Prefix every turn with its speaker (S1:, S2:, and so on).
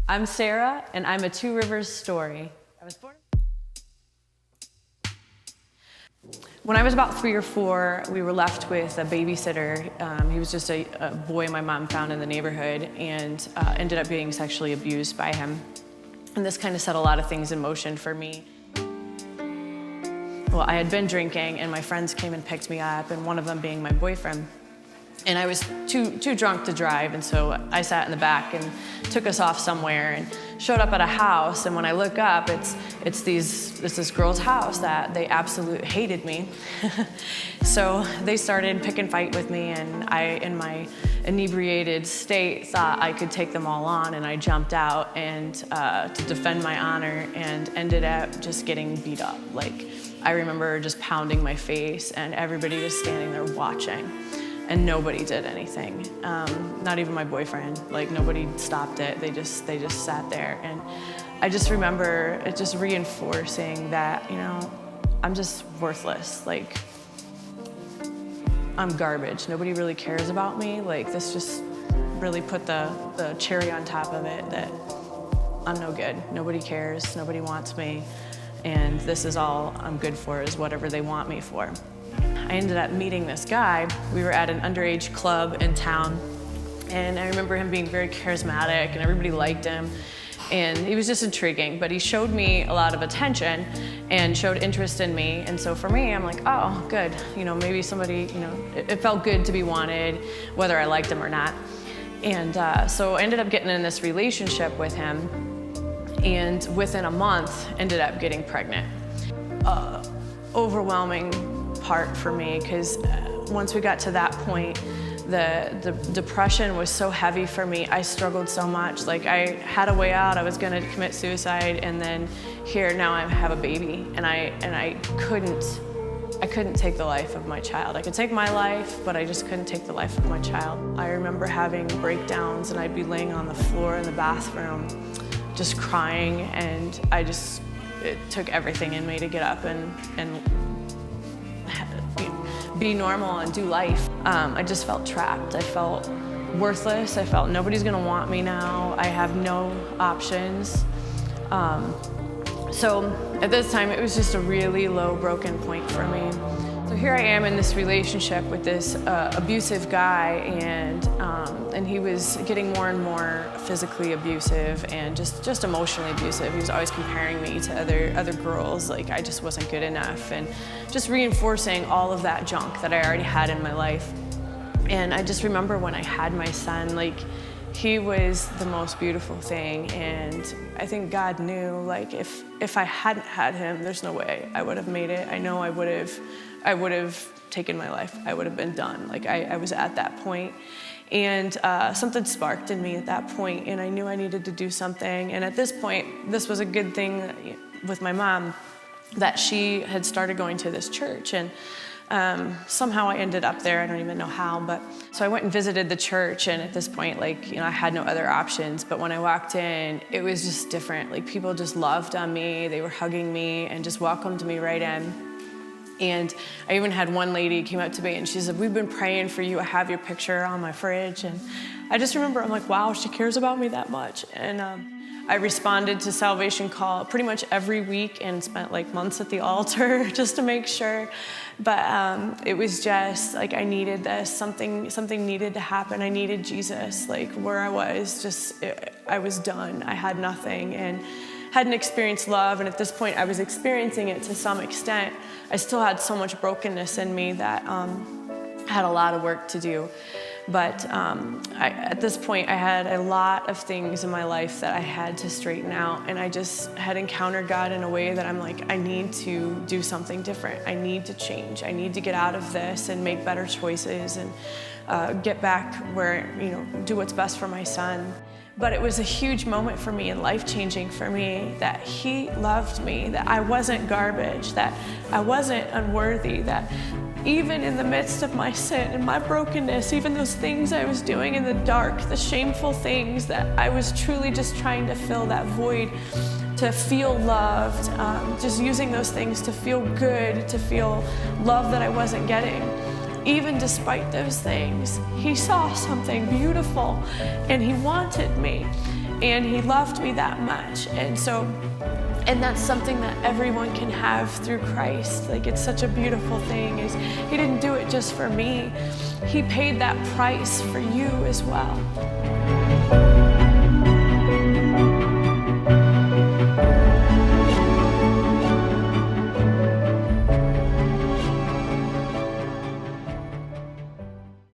S1: I'm Sara, and I'm a Two Rivers story. I was born. When I was about 3 or 4, we were left with a babysitter. He was just a boy my mom found in the neighborhood and ended up being sexually abused by him. And this kind of set a lot of things in motion for me. Well, I had been drinking, and my friends came and picked me up, and one of them being my boyfriend. And I was too drunk to drive, and so I sat in the back and took us off somewhere and showed up at a house. And when I look up, it's this girl's house that they absolutely hated me. So they started pick and fight with me, and I, in my inebriated state, thought I could take them all on, and I jumped out and to defend my honor, and ended up just getting beat up. Like, I remember just pounding my face, and everybody was standing there watching. And nobody did anything, not even my boyfriend. Like, nobody stopped it. They just sat there. And I just remember it just reinforcing that, you know, I'm just worthless. Like, I'm garbage. Nobody really cares about me. Like, this just really put the cherry on top of it that I'm no good. Nobody cares, nobody wants me. And this is all I'm good for, is whatever they want me for. I ended up meeting this guy. We were at an underage club in town, and I remember him being very charismatic, and everybody liked him, and he was just intriguing, but he showed me a lot of attention and showed interest in me. And so for me, I'm like, oh, good. You know, maybe somebody, you know, it felt good to be wanted, whether I liked him or not. And so I ended up getting in this relationship with him, and within a month, ended up getting pregnant. Overwhelming part for me, because once we got to that point, the depression was so heavy for me. I struggled so much. Like, I had a way out. I was going to commit suicide, and then here now I have a baby, and I couldn't take the life of my child. I could take my life, but I just couldn't take the life of my child. I remember having breakdowns, and I'd be laying on the floor in the bathroom just crying, and it took everything in me to get up and be normal and do life. I just felt trapped. I felt worthless. I felt nobody's gonna want me now. I have no options. So at this time, it was just a really low, broken point for me. So here I am in this relationship with this abusive guy, and he was getting more and more physically abusive and just emotionally abusive. He was always comparing me to other girls, like I just wasn't good enough, and just reinforcing all of that junk that I already had in my life. And I just remember when I had my son, like, he was the most beautiful thing, and I think God knew, like, if I hadn't had him, there's no way I would have made it. I know I would have taken my life. I would have been done. Like, I was at that point. And something sparked in me at that point, and I knew I needed to do something. And at this point, this was a good thing with my mom, that she had started going to this church, and somehow I ended up there. I don't even know how, but so I went and visited the church, and at this point, like, you know, I had no other options. But when I walked in, it was just different. Like, people just loved on me. They were hugging me and just welcomed me right in. And I even had one lady came up to me, and she said, "We've been praying for you. I have your picture on my fridge." And I just remember, I'm like, wow, she cares about me that much. And I responded to Salvation Call pretty much every week and spent like months at the altar just to make sure. But it was just like, I needed this, something needed to happen. I needed Jesus. Like, where I was, I was done. I had nothing and hadn't experienced love. And at this point, I was experiencing it to some extent. I still had so much brokenness in me that had a lot of work to do. But at this point, I had a lot of things in my life that I had to straighten out, and I just had encountered God in a way that I'm like, I need to do something different. I need to change. I need to get out of this and make better choices and get back where, you know, do what's best for my son. But it was a huge moment for me and life-changing for me that he loved me, that I wasn't garbage, that I wasn't unworthy, that even in the midst of my sin and my brokenness, even those things I was doing in the dark, the shameful things, that I was truly just trying to fill that void, to feel loved, just using those things to feel good, to feel love that I wasn't getting. Even despite those things, he saw something beautiful and he wanted me. and he loved me that much. And that's something that everyone can have through Christ. Like, it's such a beautiful thing, is he didn't do it just for me. He paid that price for you as well.